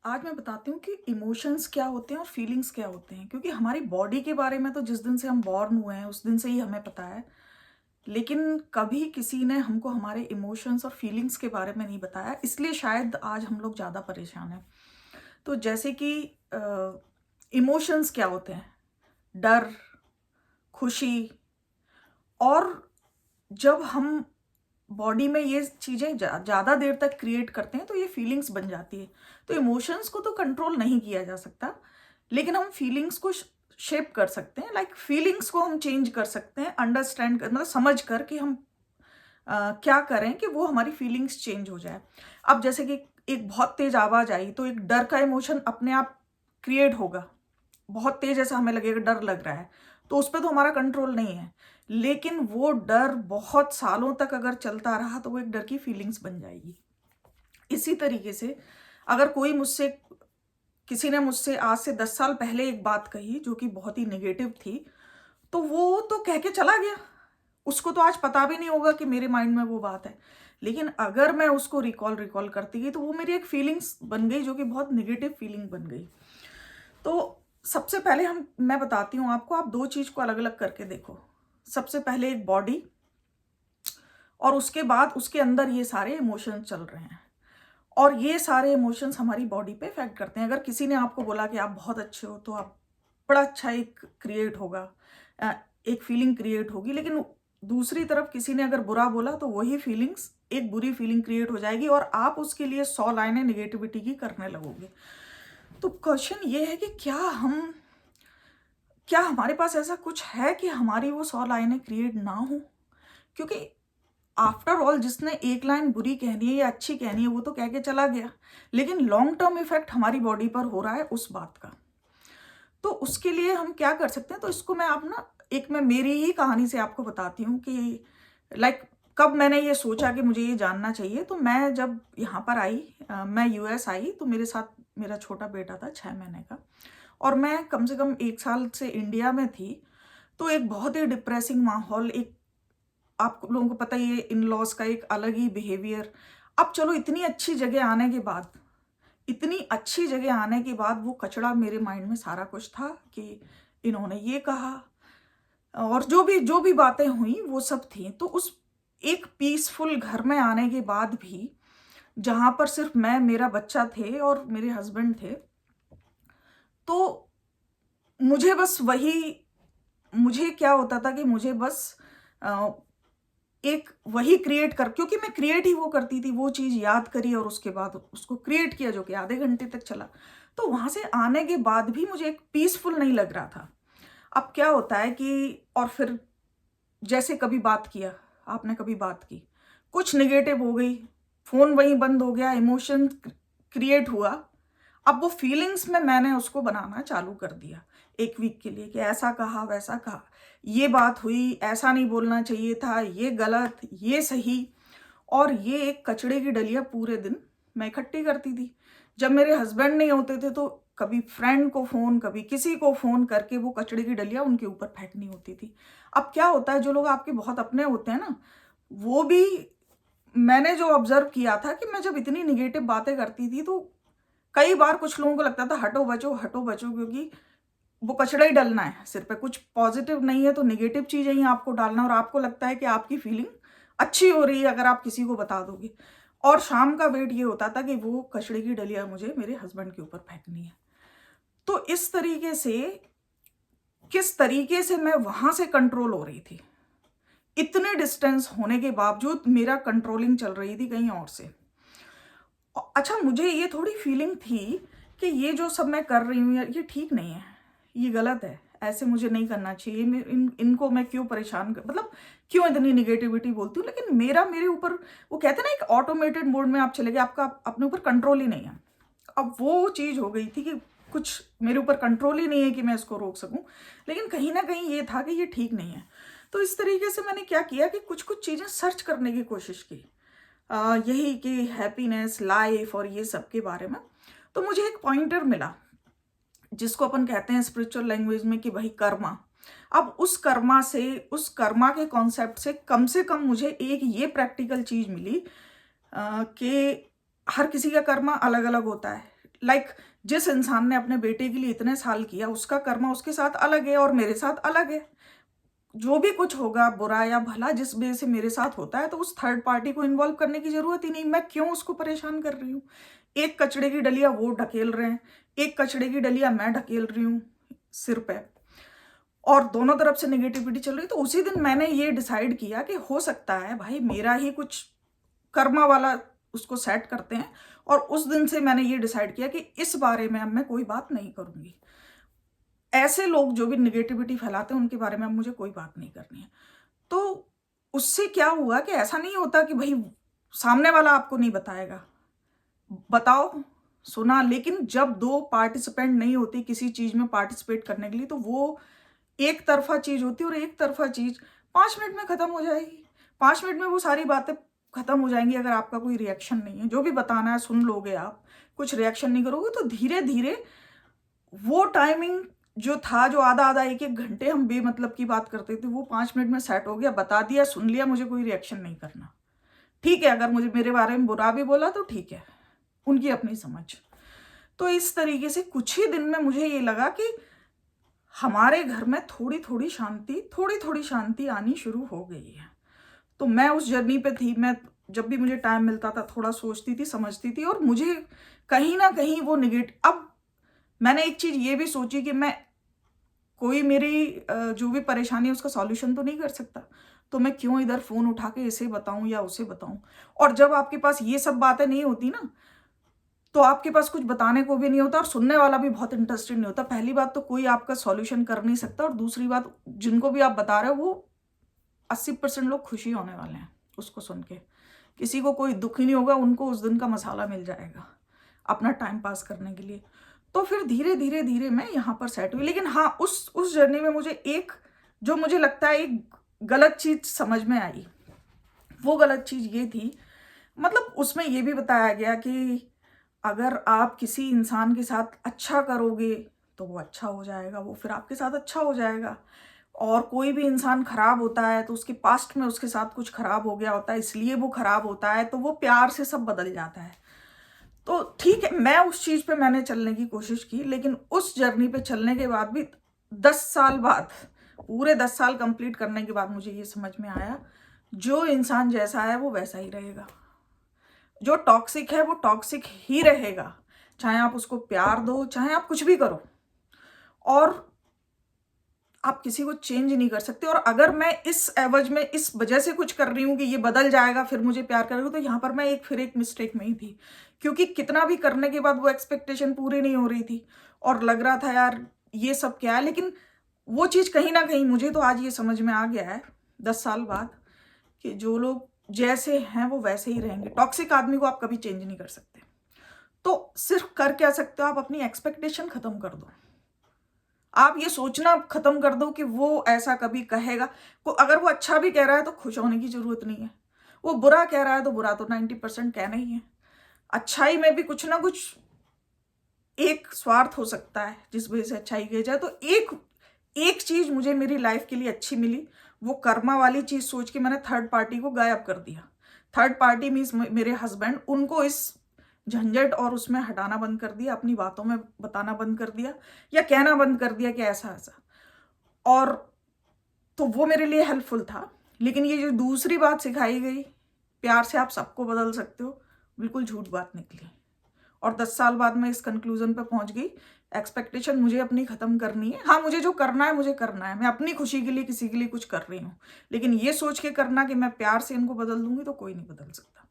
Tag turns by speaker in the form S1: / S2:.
S1: आज मैं बताती हूँ कि इमोशंस क्या होते हैं और फीलिंग्स क्या होते हैं, क्योंकि हमारी बॉडी के बारे में तो जिस दिन से हम बॉर्न हुए हैं उस दिन से ही हमें पता है। लेकिन कभी किसी ने हमको हमारे इमोशंस और फीलिंग्स के बारे में नहीं बताया, इसलिए शायद आज हम लोग ज़्यादा परेशान हैं। तो जैसे कि इमोशंस क्या होते हैं? डर, खुशी। और जब हम बॉडी में ये चीज़ें ज़्यादा देर तक क्रिएट करते हैं तो ये फीलिंग्स बन जाती है। तो इमोशंस को तो कंट्रोल नहीं किया जा सकता, लेकिन हम फीलिंग्स को शेप कर सकते हैं। लाइक फीलिंग्स को हम चेंज कर सकते हैं, अंडरस्टैंड कर मतलब समझ कर कि हम क्या करें कि वो हमारी फीलिंग्स चेंज हो जाए। अब जैसे कि एक बहुत तेज आवाज़ आई तो एक डर का इमोशन अपने आप क्रिएट होगा। बहुत तेज ऐसा हमें लगेगा, डर लग रहा है, तो उस पे तो हमारा कंट्रोल नहीं है। लेकिन वो डर बहुत सालों तक अगर चलता रहा तो वो एक डर की फीलिंग्स बन जाएगी। इसी तरीके से अगर कोई मुझसे किसी ने मुझसे आज से 10 साल पहले एक बात कही जो कि बहुत ही नेगेटिव थी, तो वो तो कह के चला गया। उसको तो आज पता भी नहीं होगा कि मेरे माइंड में वो बात है। लेकिन अगर मैं उसको रिकॉल रिकॉल करती गई तो वो मेरी एक फीलिंग्स बन गई, जो कि बहुत नेगेटिव फीलिंग बन गई। तो सबसे पहले हम मैं बताती हूँ आपको, आप 2 चीज़ को अलग-अलग करके देखो। सबसे पहले एक बॉडी, और उसके बाद उसके अंदर ये सारे इमोशंस चल रहे हैं। और ये सारे इमोशंस हमारी बॉडी पे इफ़ेक्ट करते हैं। अगर किसी ने आपको बोला कि आप बहुत अच्छे हो, तो आप बड़ा अच्छा एक क्रिएट होगा, अ, एक फीलिंग क्रिएट होगी। लेकिन दूसरी तरफ किसी ने अगर बुरा बोला तो वही फीलिंग्स एक बुरी फीलिंग क्रिएट हो जाएगी और आप उसके लिए 100 लाइनें नेगेटिविटी की करने लगोगे। तो क्वेश्चन ये है कि क्या हमारे पास ऐसा कुछ है कि हमारी वो 100 लाइनें क्रिएट ना हो? क्योंकि आफ्टर ऑल जिसने एक लाइन बुरी कहनी है या अच्छी कहनी है वो तो कह के चला गया, लेकिन लॉन्ग टर्म इफेक्ट हमारी बॉडी पर हो रहा है उस बात का। तो उसके लिए हम क्या कर सकते हैं? तो इसको मैं आप ना एक मैं मेरी ही कहानी से आपको बताती हूँ कि लाइक कब मैंने ये सोचा कि मुझे ये जानना चाहिए। तो मैं जब यहाँ पर आई, मैं यूएस आई, तो मेरे साथ मेरा छोटा बेटा था 6 महीने का, और मैं कम से कम 1 साल से इंडिया में थी। तो एक बहुत ही डिप्रेसिंग माहौल, एक आप लोगों को पता ही है इन लॉज का एक अलग ही बिहेवियर। अब चलो इतनी अच्छी जगह आने के बाद वो कचड़ा मेरे माइंड में सारा कुछ था कि इन्होंने ये कहा, और जो भी बातें हुई वो सब थी। तो उस एक पीसफुल घर में आने के बाद भी, जहाँ पर सिर्फ मैं, मेरा बच्चा थे और मेरे हस्बैंड थे, तो मुझे बस वही मुझे क्या होता था कि मुझे बस अ, एक वही क्रिएट कर, क्योंकि मैं क्रिएट ही वो करती थी, वो चीज़ याद करी और उसके बाद उसको क्रिएट किया जो कि आधे घंटे तक चला। तो वहाँ से आने के बाद भी मुझे एक पीसफुल नहीं लग रहा था। अब क्या होता है कि और फिर जैसे कभी बात किया, आपने कभी बात की, कुछ नेगेटिव हो गई, फ़ोन वहीं बंद हो गया, इमोशन क्रिएट हुआ। अब वो फीलिंग्स में मैंने उसको बनाना चालू कर दिया 1 वीक के लिए कि ऐसा कहा, वैसा कहा, ये बात हुई, ऐसा नहीं बोलना चाहिए था, ये गलत, ये सही। और ये एक कचड़े की डलिया पूरे दिन मैं इकट्ठी करती थी। जब मेरे हस्बैंड नहीं होते थे तो कभी फ्रेंड को फ़ोन, कभी किसी को फ़ोन करके वो कचड़े की डलिया उनके ऊपर फेंकनी होती थी। अब क्या होता है, जो लोग आपके बहुत अपने होते हैं ना, वो भी, मैंने जो ऑब्ज़र्व किया था कि मैं जब इतनी नेगेटिव बातें करती थी तो कई बार कुछ लोगों को लगता था हटो बचो, क्योंकि वो कचड़ा ही डलना है सिर पे, कुछ पॉजिटिव नहीं है तो नेगेटिव चीज़ें ही आपको डालना, और आपको लगता है कि आपकी फीलिंग अच्छी हो रही है अगर आप किसी को बता दोगे। और शाम का वेट ये होता था कि वो कचड़े की डलिया मुझे मेरे हस्बैंड के ऊपर फेंकनी है। तो इस तरीके से किस तरीके से मैं वहां से कंट्रोल हो रही थी, इतने डिस्टेंस होने के बावजूद मेरा कंट्रोलिंग चल रही थी कहीं और से। अच्छा, मुझे ये थोड़ी फीलिंग थी कि ये जो सब मैं कर रही हूँ यार, ये ठीक नहीं है, ये गलत है, ऐसे मुझे नहीं करना चाहिए। इनको मैं क्यों परेशान कर, मतलब क्यों इतनी निगेटिविटी बोलती हूँ। लेकिन मेरे ऊपर, वो कहते हैं ना, एक ऑटोमेटेड मोड में आप चले गए, आपका अपने ऊपर कंट्रोल ही नहीं है। अब वो चीज़ हो गई थी कि कुछ मेरे ऊपर कंट्रोल ही नहीं है कि मैं इसको रोक सकूं। लेकिन कहीं ना कहीं ये था कि ये ठीक नहीं है। तो इस तरीके से मैंने क्या किया कि कुछ कुछ चीज़ें सर्च करने की कोशिश की, यही कि हैप्पीनेस, लाइफ और ये सब के बारे में। तो मुझे एक पॉइंटर मिला जिसको अपन कहते हैं स्पिरिचुअल लैंग्वेज में कि भाई कर्मा। अब उस कर्मा के कॉन्सेप्ट से कम मुझे एक ये प्रैक्टिकल चीज मिली, कि हर किसी का कर्मा अलग अलग होता है। लाइक जिस इंसान ने अपने बेटे के लिए इतने साल किया, उसका कर्मा उसके साथ अलग है और मेरे साथ अलग है। जो भी कुछ होगा बुरा या भला जिस वजह से मेरे साथ होता है, तो उस थर्ड पार्टी को इन्वॉल्व करने की जरूरत ही नहीं। मैं क्यों उसको परेशान कर रही हूँ? एक कचड़े की डलिया वो ढकेल रहे हैं, एक कचड़े की डलिया मैं ढकेल रही हूँ सिर पे, और दोनों तरफ से नेगेटिविटी चल रही है। तो उसी दिन मैंने ये डिसाइड किया कि हो सकता है भाई मेरा ही कुछ कर्मा वाला उसको सेट करते हैं, और उस दिन से मैंने ये डिसाइड किया कि इस बारे में अब मैं कोई बात नहीं करूंगी। ऐसे लोग जो भी नेगेटिविटी फैलाते हैं उनके बारे में अब मुझे कोई बात नहीं करनी है। तो उससे क्या हुआ कि ऐसा नहीं होता कि भाई सामने वाला आपको नहीं बताएगा, बताओ सुना, लेकिन जब दो पार्टिसिपेंट नहीं होती किसी चीज में पार्टिसिपेट करने के लिए, तो वो एक तरफा चीज होती है, और एक तरफा चीज 5 मिनट में खत्म हो जाएगी। 5 मिनट में वो सारी बातें खत्म हो जाएंगी अगर आपका कोई रिएक्शन नहीं है। जो भी बताना है सुन लोगे, आप कुछ रिएक्शन नहीं करोगे, तो धीरे धीरे वो टाइमिंग जो था, जो आधा आधा एक एक घंटे हम बेमतलब की बात करते थे, वो 5 मिनट में सेट हो गया। बता दिया, सुन लिया, मुझे कोई रिएक्शन नहीं करना। ठीक है, अगर मुझे मेरे बारे में बुरा भी बोला तो ठीक है, उनकी अपनी समझ। तो इस तरीके से कुछ ही दिन में मुझे ये लगा कि हमारे घर में थोड़ी थोड़ी शांति आनी शुरू हो गई है। तो मैं उस जर्नी पे थी। मैं जब भी मुझे टाइम मिलता था थोड़ा सोचती थी, समझती थी, और मुझे कहीं ना कहीं वो निगेटिव, अब मैंने एक चीज ये भी सोची कि मैं कोई मेरी जो भी परेशानी है उसका सॉल्यूशन तो नहीं कर सकता, तो मैं क्यों इधर फोन उठा के इसे बताऊं या उसे बताऊं। और जब आपके पास ये सब बातें नहीं होती ना, तो आपके पास कुछ बताने को भी नहीं होता, और सुनने वाला भी बहुत इंटरेस्टेड नहीं होता। पहली बात तो कोई आपका सॉल्यूशन कर नहीं सकता, और दूसरी बात जिनको भी आप बता रहे हो वो 80% लोग खुशी होने वाले हैं उसको सुन के। किसी को कोई दुख ही नहीं होगा, उनको उस दिन का मसाला मिल जाएगा अपना टाइम पास करने के लिए। तो फिर धीरे धीरे धीरे मैं यहाँ पर सेट हुई। लेकिन हाँ, उस जर्नी में मुझे एक, जो मुझे लगता है एक गलत चीज समझ में आई। वो गलत चीज ये थी, मतलब उसमें ये भी बताया गया कि अगर आप किसी इंसान के साथ अच्छा करोगे तो वो अच्छा हो जाएगा, वो फिर आपके साथ अच्छा हो जाएगा। और कोई भी इंसान खराब होता है तो उसके पास्ट में उसके साथ कुछ खराब हो गया होता है, इसलिए वो खराब होता है, तो वो प्यार से सब बदल जाता है। तो ठीक है, मैं उस चीज पे मैंने चलने की कोशिश की, लेकिन उस जर्नी पे चलने के बाद भी 10 साल बाद, पूरे 10 साल कंप्लीट करने के बाद मुझे ये समझ में आया, जो इंसान जैसा है वो वैसा ही रहेगा। जो टॉक्सिक है वो टॉक्सिक ही रहेगा, चाहे आप उसको प्यार दो, चाहे आप कुछ भी करो, और आप किसी को चेंज नहीं कर सकते। और अगर मैं इस एवज में इस वजह से कुछ कर रही हूँ कि ये बदल जाएगा फिर मुझे प्यार करेगा, तो यहाँ पर मैं फिर एक मिस्टेक में ही थी, क्योंकि कितना भी करने के बाद वो एक्सपेक्टेशन पूरी नहीं हो रही थी, और लग रहा था यार ये सब क्या है। लेकिन वो चीज़ कहीं ना कहीं मुझे तो आज ये समझ में आ गया है 10 साल बाद, कि जो लोग जैसे हैं वो वैसे ही रहेंगे। टॉक्सिक आदमी को आप कभी चेंज नहीं कर सकते। तो सिर्फ कर क्या सकते हो, आप अपनी एक्सपेक्टेशन खत्म कर दो। आप ये सोचना खत्म कर दो कि वो ऐसा कभी कहेगा। अगर वो अच्छा भी कह रहा है तो खुश होने की जरूरत नहीं है, वो बुरा कह रहा है तो बुरा तो 90% कहना ही है। अच्छाई में भी कुछ ना कुछ एक स्वार्थ हो सकता है जिस वजह से अच्छाई की जाए। तो एक चीज मुझे मेरी लाइफ के लिए अच्छी मिली, वो कर्मा वाली चीज सोच के मैंने थर्ड पार्टी को गायब कर दिया। थर्ड पार्टी मीन्स मेरे हस्बैंड, उनको इस झंझट और उसमें हटाना बंद कर दिया, अपनी बातों में बताना बंद कर दिया, या कहना बंद कर दिया कि ऐसा ऐसा। और तो वो मेरे लिए हेल्पफुल था। लेकिन ये जो दूसरी बात सिखाई गई, प्यार से आप सबको बदल सकते हो, बिल्कुल झूठ बात निकली। और 10 साल बाद मैं इस कंक्लूजन पे पहुंच गई, एक्सपेक्टेशन मुझे अपनी खत्म करनी है। हाँ, मुझे जो करना है मुझे करना है, मैं अपनी खुशी के लिए किसी के लिए कुछ कर रही हूँ, लेकिन ये सोच के करना कि मैं प्यार से इनको बदल दूंगी, तो कोई नहीं बदल सकता।